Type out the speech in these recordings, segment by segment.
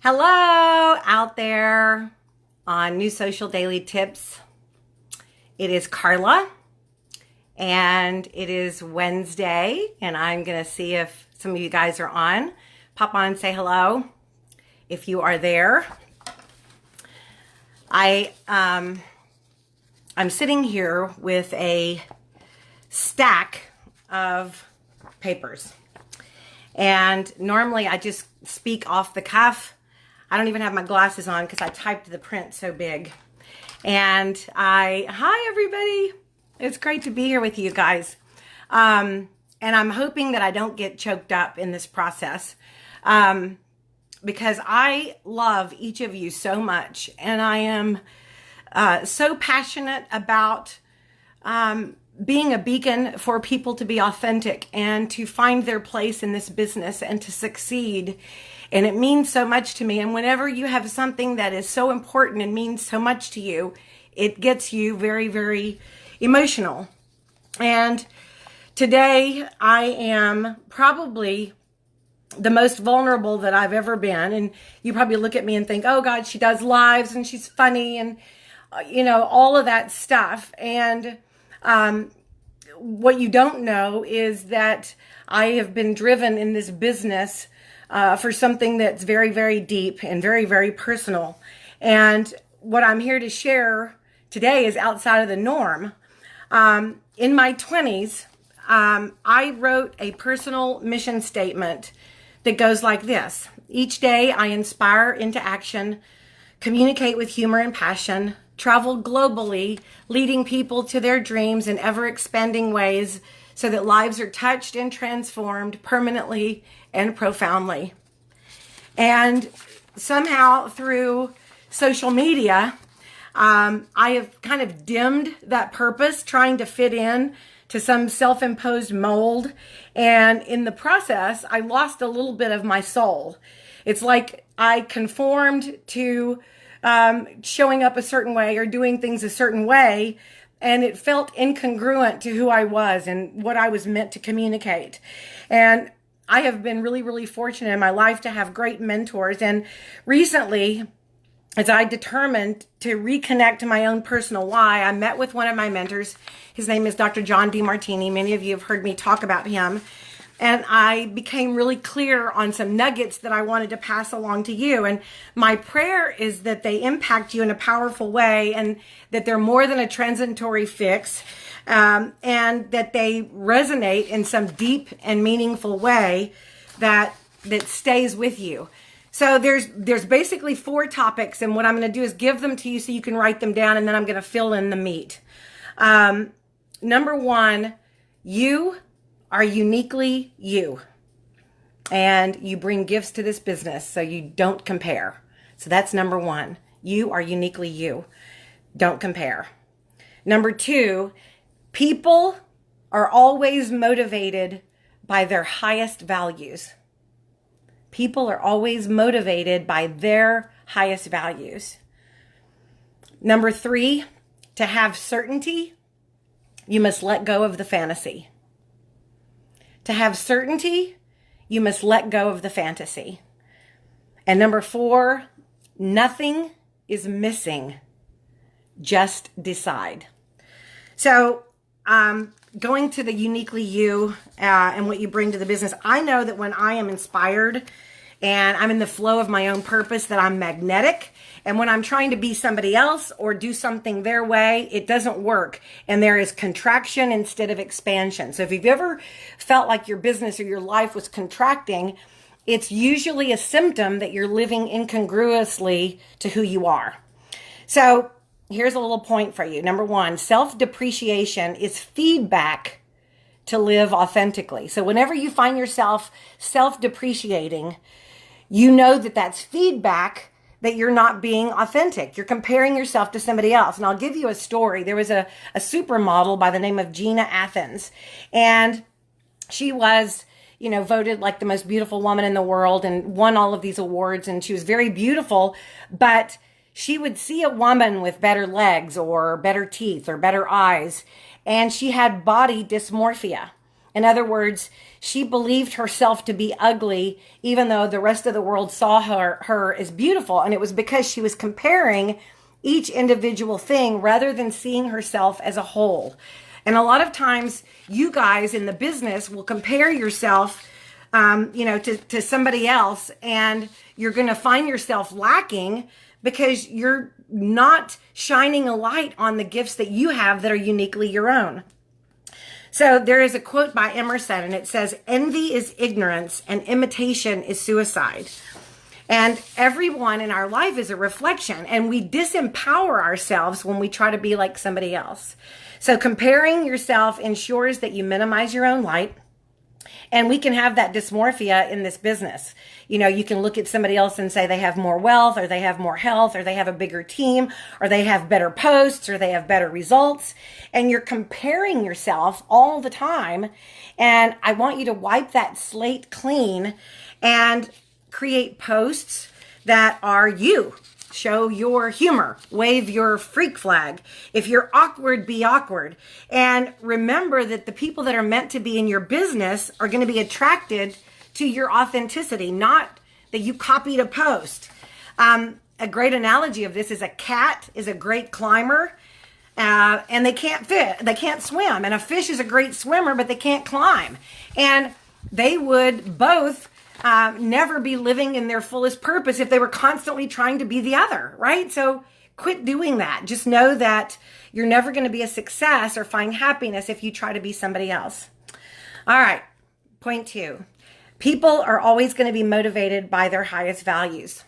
Hello out there on New Social Daily Tips. It is Carla and it is Wednesday, and I'm going to see if some of you guys are on. Pop on and say hello if you are there. I'm sitting here with a stack of papers, and normally I just speak off the cuff. I don't even have my glasses on because I typed the print so big. And hi everybody. It's great to be here with you guys. And I'm hoping that I don't get choked up in this process because I love each of you so much. And I am so passionate about being a beacon for people to be authentic and to find their place in this business and to succeed. And it means so much to me. And whenever you have something that is so important and means so much to you, it gets you very, very emotional. And today I am probably the most vulnerable that I've ever been. And you probably look at me and think, oh God, she does lives and she's funny and, all of that stuff. And what you don't know is that I have been driven in this business for something that's very, very deep and very, very personal. And what I'm here to share today is outside of the norm. In my 20s, I wrote a personal mission statement that goes like this. Each day I inspire into action, communicate with humor and passion, travel globally, leading people to their dreams in ever-expanding ways so that lives are touched and transformed permanently and profoundly. And somehow through social media, I have kind of dimmed that purpose, trying to fit in to some self-imposed mold. And in the process, I lost a little bit of my soul. It's like I conformed to showing up a certain way or doing things a certain way, and it felt incongruent to who I was and what I was meant to communicate. And I have been really, really fortunate in my life to have great mentors. And recently, as I determined to reconnect to my own personal why, I met with one of my mentors. His name is Dr. John DeMartini. Many of you have heard me talk about him. And I became really clear on some nuggets that I wanted to pass along to you. And my prayer is that they impact you in a powerful way, and that they're more than a transitory fix, and that they resonate in some deep and meaningful way that stays with you. So there's basically 4 topics, and what I'm going to do is give them to you so you can write them down, and then I'm going to fill in the meat. Number 1, you are uniquely you, and you bring gifts to this business, so you don't compare. So that's number 1. You are uniquely you. Don't compare. Number 2, people are always motivated by their highest values. People are always motivated by their highest values. Number 3, to have certainty, you must let go of the fantasy. To have certainty, you must let go of the fantasy. And number 4, nothing is missing. Just decide. So, going to the uniquely you and what you bring to the business, I know that when I am inspired and I'm in the flow of my own purpose, that I'm magnetic. And when I'm trying to be somebody else or do something their way, it doesn't work. And there is contraction instead of expansion. So if you've ever felt like your business or your life was contracting, it's usually a symptom that you're living incongruously to who you are. So here's a little point for you. Number 1, self-depreciation is feedback to live authentically. So whenever you find yourself self-depreciating, you know that that's feedback that you're not being authentic. You're comparing yourself to somebody else. And I'll give you a story. There was a supermodel by the name of Gina Athens, and she was, voted like the most beautiful woman in the world and won all of these awards. And she was very beautiful, but she would see a woman with better legs or better teeth or better eyes, and she had body dysmorphia. In other words, she believed herself to be ugly, even though the rest of the world saw her as beautiful. And it was because she was comparing each individual thing rather than seeing herself as a whole. And a lot of times you guys in the business will compare yourself, to somebody else, and you're going to find yourself lacking because you're not shining a light on the gifts that you have that are uniquely your own. So there is a quote by Emerson, and it says, "Envy is ignorance and imitation is suicide." And everyone in our life is a reflection, and we disempower ourselves when we try to be like somebody else. So comparing yourself ensures that you minimize your own light. And we can have that dysmorphia in this business. You can look at somebody else and say they have more wealth, or they have more health, or they have a bigger team, or they have better posts, or they have better results. And you're comparing yourself all the time. And I want you to wipe that slate clean and create posts that are you. Show your humor, wave your freak flag. If you're awkward, be awkward. And remember that the people that are meant to be in your business are going to be attracted to your authenticity, not that you copied a post. A great analogy of this is a cat is a great climber, and they can't swim. And a fish is a great swimmer, but they can't climb. And they would both never be living in their fullest purpose if they were constantly trying to be the other, right? So quit doing that. Just know that you're never going to be a success or find happiness if you try to be somebody else. All right. Point 2. People are always going to be motivated by their highest values.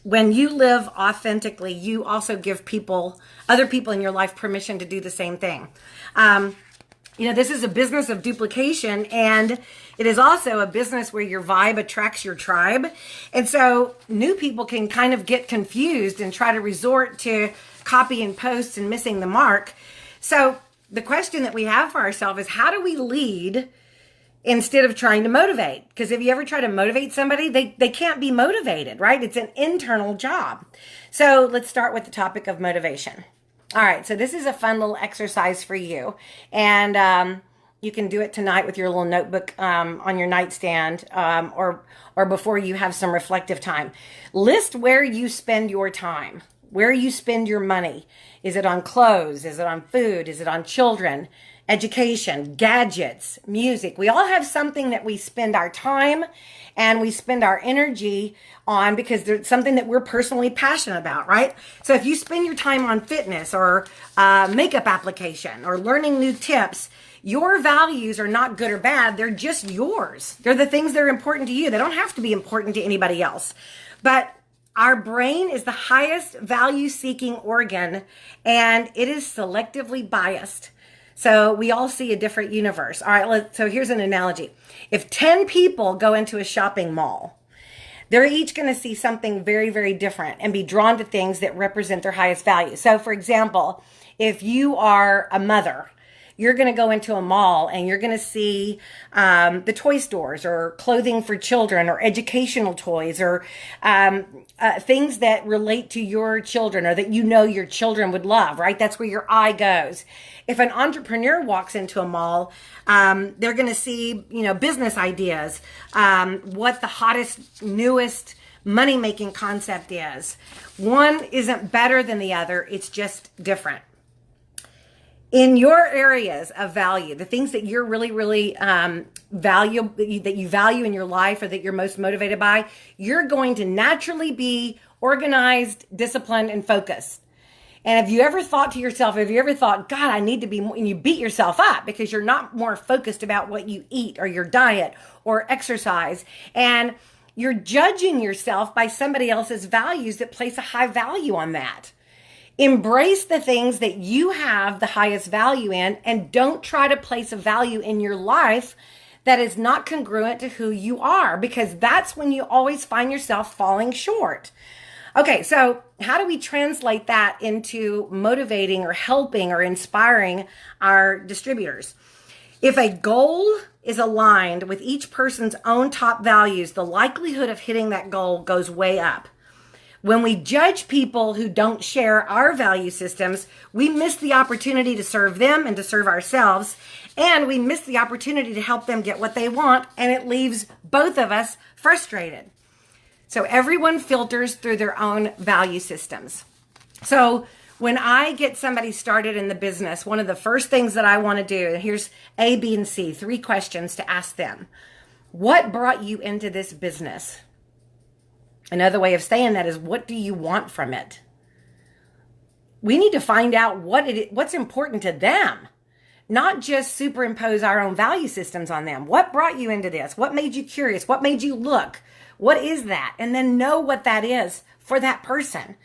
When you live authentically, you also give other people in your life permission to do the same thing. This is a business of duplication, and it is also a business where your vibe attracts your tribe. And so new people can kind of get confused and try to resort to copy and post and missing the mark. So the question that we have for ourselves is, how do we lead instead of trying to motivate? Because if you ever try to motivate somebody, they can't be motivated, right? It's an internal job. So let's start with the topic of motivation. All right, so this is a fun little exercise for you. And you can do it tonight with your little notebook on your nightstand, or before you have some reflective time. List where you spend your time, where you spend your money. Is it on clothes? Is it on food? Is it on children? Education, gadgets, music. We all have something that we spend our time and we spend our energy on because there's something that we're personally passionate about, right? So if you spend your time on fitness or makeup application or learning new tips, your values are not good or bad. They're just yours. They're the things that are important to you. They don't have to be important to anybody else. But our brain is the highest value-seeking organ, and it is selectively biased. So we all see a different universe. All right, so here's an analogy. If 10 people go into a shopping mall, they're each going to see something very, very different and be drawn to things that represent their highest value. So for example, if you are a mother, you're going to go into a mall and you're going to see the toy stores or clothing for children or educational toys or things that relate to your children or that your children would love, right? That's where your eye goes. If an entrepreneur walks into a mall, they're going to see, business ideas, what the hottest, newest money-making concept is. One isn't better than the other. It's just different. In your areas of value, the things that you're really, really value, that you value in your life or that you're most motivated by, you're going to naturally be organized, disciplined, and focused. And have you ever thought, God, I need to be more, and you beat yourself up because you're not more focused about what you eat or your diet or exercise. And you're judging yourself by somebody else's values that place a high value on that. Embrace the things that you have the highest value in, and don't try to place a value in your life that is not congruent to who you are, because that's when you always find yourself falling short. Okay, so how do we translate that into motivating or helping or inspiring our distributors? If a goal is aligned with each person's own top values, the likelihood of hitting that goal goes way up. When we judge people who don't share our value systems, we miss the opportunity to serve them and to serve ourselves. And we miss the opportunity to help them get what they want, and it leaves both of us frustrated. So everyone filters through their own value systems. So when I get somebody started in the business, one of the first things that I want to do, and here's A, B, and C, 3 questions to ask them. What brought you into this business? Another way of saying that is, what do you want from it? We need to find out what's important to them, not just superimpose our own value systems on them. What brought you into this? What made you curious? What made you look? What is that? And then know what that is for that person.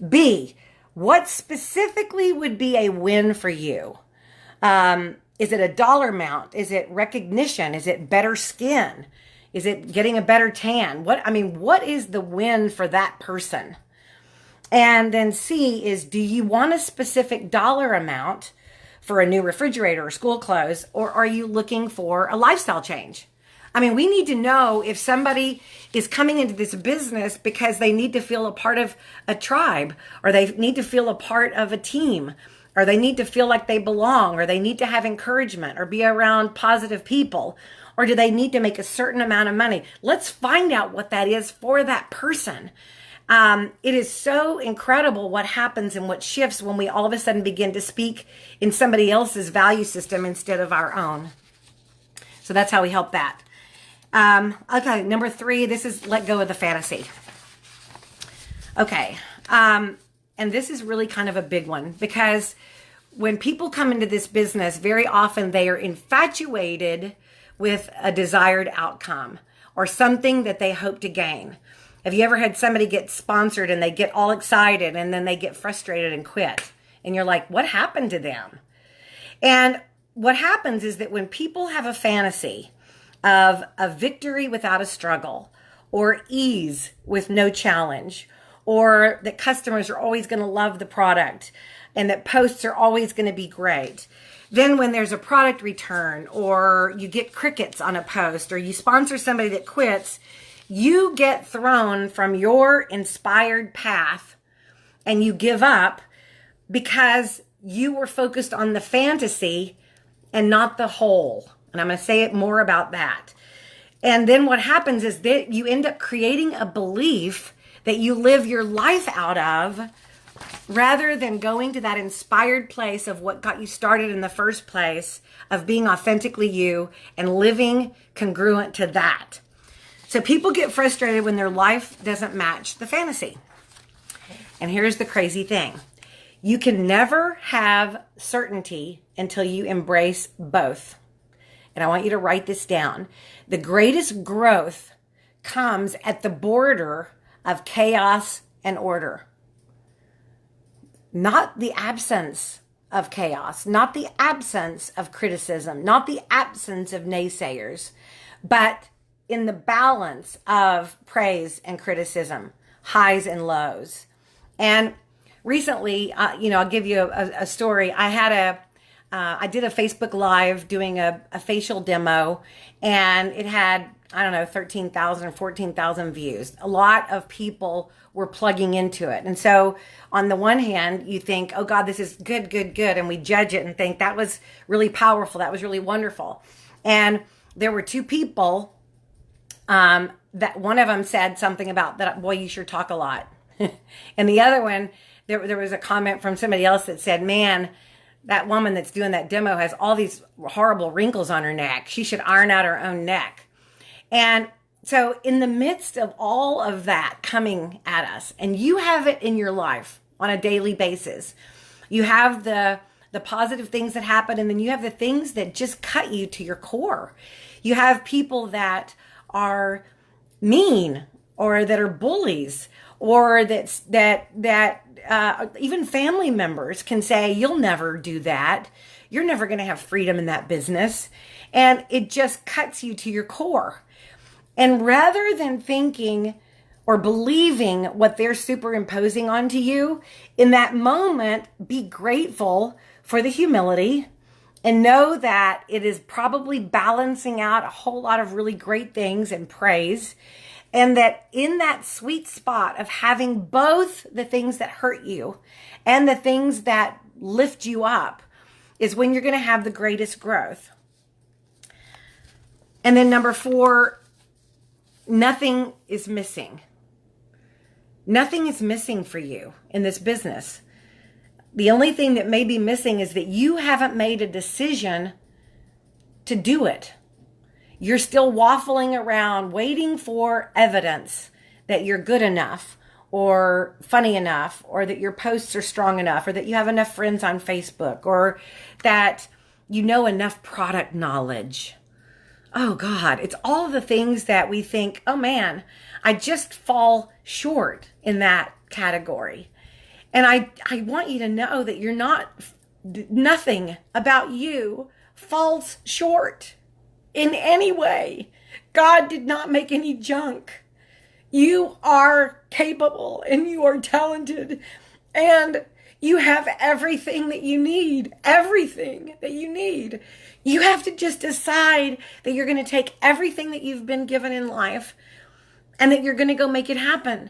B, what specifically would be a win for you? Is it a dollar amount? Is it recognition? Is it better skin? Is it getting a better tan? What is the win for that person? And then C is, do you want a specific dollar amount for a new refrigerator or school clothes, or are you looking for a lifestyle change? We need to know if somebody is coming into this business because they need to feel a part of a tribe, or they need to feel a part of a team, or they need to feel like they belong, or they need to have encouragement or be around positive people, or do they need to make a certain amount of money? Let's find out what that is for that person. It is so incredible what happens and what shifts when we all of a sudden begin to speak in somebody else's value system instead of our own. So that's how we help that. Okay, number 3, this is let go of the fantasy. Okay, and this is really kind of a big one, because when people come into this business, very often they are infatuated with a desired outcome or something that they hope to gain. Have you ever had somebody get sponsored and they get all excited and then they get frustrated and quit? And you're like, what happened to them? And what happens is that when people have a fantasy of a victory without a struggle, or ease with no challenge, or that customers are always going to love the product, and that posts are always going to be great, then when there's a product return, or you get crickets on a post, or you sponsor somebody that quits, you get thrown from your inspired path and you give up because you were focused on the fantasy and not the whole. And I'm going to say it more about that. And then what happens is that you end up creating a belief that you live your life out of, rather than going to that inspired place of what got you started in the first place, of being authentically you and living congruent to that. So people get frustrated when their life doesn't match the fantasy. And here's the crazy thing. You can never have certainty until you embrace both. And I want you to write this down. The greatest growth comes at the border of chaos and order. Not the absence of chaos, not the absence of criticism, not the absence of naysayers, but in the balance of praise and criticism, highs and lows. And recently, I'll give you a story. I did a Facebook Live doing a facial demo, and it had, 13,000 or 14,000 views. A lot of people were plugging into it. And so on the one hand, you think, oh God, this is good. And we judge it and think that was really powerful. That was really wonderful. And there were 2 people that one of them said something about that, boy, you sure talk a lot. And the other one, there was a comment from somebody else that said, man, that woman that's doing that demo has all these horrible wrinkles on her neck. She should iron out her own neck. And so in the midst of all of that coming at us, and you have it in your life on a daily basis, you have the positive things that happen, and then you have the things that just cut you to your core. You have people that are mean, or that are bullies, or that even family members can say, you'll never do that. You're never going to have freedom in that business. And it just cuts you to your core. And rather than thinking or believing what they're superimposing onto you, in that moment, be grateful for the humility and know that it is probably balancing out a whole lot of really great things and praise. And that in that sweet spot of having both the things that hurt you and the things that lift you up, is when you're going to have the greatest growth. And then number 4, nothing is missing. Nothing is missing for you in this business. The only thing that may be missing is that you haven't made a decision to do it. You're still waffling around waiting for evidence that you're good enough or funny enough, or that your posts are strong enough, or that you have enough friends on Facebook, or that you know enough product knowledge. Oh God, it's all the things that we think, oh man, I just fall short in that category. And I want you to know that you're not, nothing about you falls short in any way. God did not make any junk. You are capable and you are talented and you have everything that you need. Everything that you need. You have to just decide that you're going to take everything that you've been given in life and that you're going to go make it happen.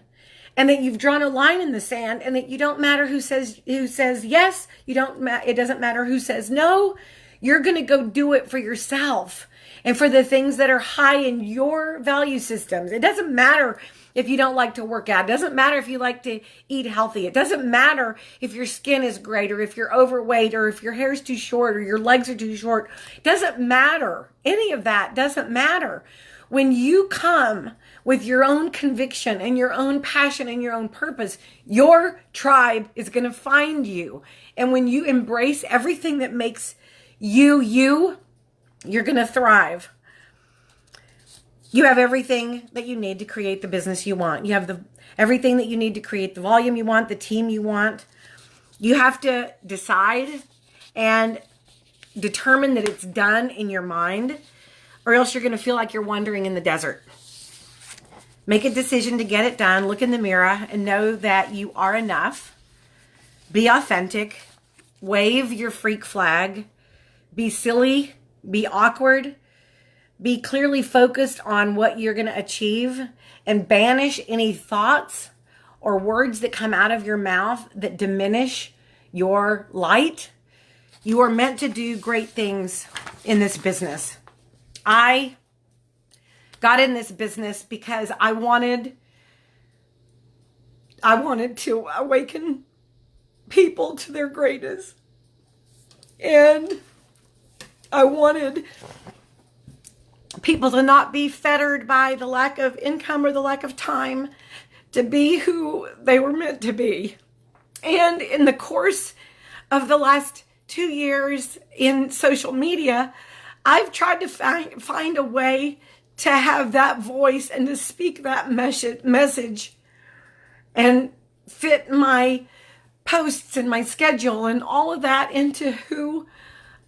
And that you've drawn a line in the sand, and that you don't matter who says yes. It doesn't matter who says no. You're going to go do it for yourself and for the things that are high in your value systems. It doesn't matter if you don't like to work out. It doesn't matter if you like to eat healthy. It doesn't matter if your skin is great, or if you're overweight, or if your hair is too short, or your legs are too short. It doesn't matter. Any of that doesn't matter. When you come with your own conviction and your own passion and your own purpose, your tribe is going to find you. And when you embrace everything that makes you, you're going to thrive. You have everything that you need to create the business you want. You have everything that you need to create the volume you want, the team you want. You have to decide and determine that it's done in your mind, or else you're going to feel like you're wandering in the desert. Make a decision to get it done. Look in the mirror and know that you are enough. Be authentic. Wave your freak flag. Be silly. Be awkward. Be clearly focused on what you're going to achieve, and banish any thoughts or words that come out of your mouth that diminish your light. You are meant to do great things in this business. I got in this business because I wanted to awaken people to their greatness. And I wanted people to not be fettered by the lack of income or the lack of time to be who they were meant to be. And in the course of the last 2 years in social media, I've tried to find a way to have that voice and to speak that message and fit my posts and my schedule and all of that into who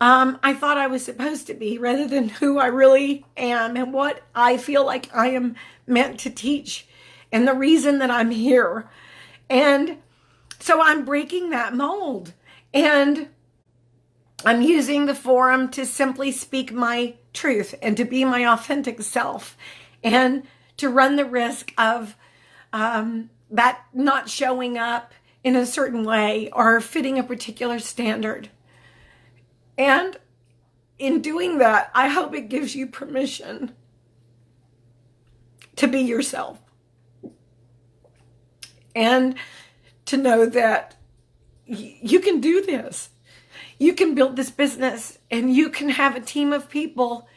I thought I was supposed to be, rather than who I really am and what I feel like I am meant to teach and the reason that I'm here. And so I'm breaking that mold, and I'm using the forum to simply speak my truth and to be my authentic self, and to run the risk of that not showing up in a certain way or fitting a particular standard. And in doing that, I hope it gives you permission to be yourself and to know that you can do this. You can build this business, and you can have a team of people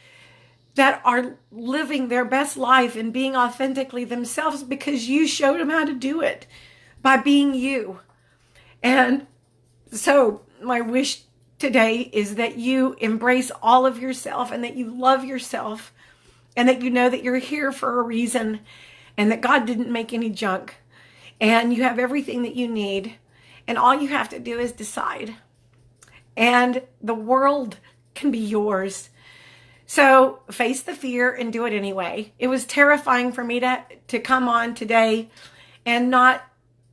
that are living their best life and being authentically themselves because you showed them how to do it by being you. And so my wish today is that you embrace all of yourself, and that you love yourself, and that you know that you're here for a reason, and that God didn't make any junk, and you have everything that you need, and all you have to do is decide. And the world can be yours. So face the fear and do it anyway. It was terrifying for me to come on today and not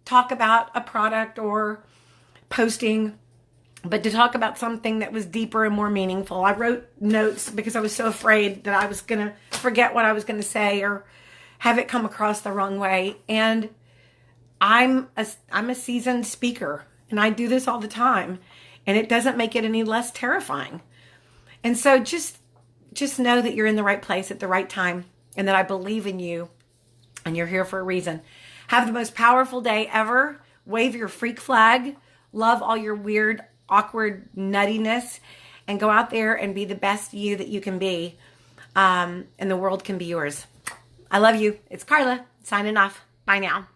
talk about a product or posting, but to talk about something that was deeper and more meaningful. I wrote notes because I was so afraid that I was going to forget what I was going to say or have it come across the wrong way. And I'm a seasoned speaker, and I do this all the time. and it doesn't make it any less terrifying. And so just know that you're in the right place at the right time, and that I believe in you, and you're here for a reason. Have the most powerful day ever. Wave your freak flag. Love all your weird, awkward nuttiness, and go out there and be the best you that you can be. And the world can be yours. I love you. It's Carla signing off. Bye now.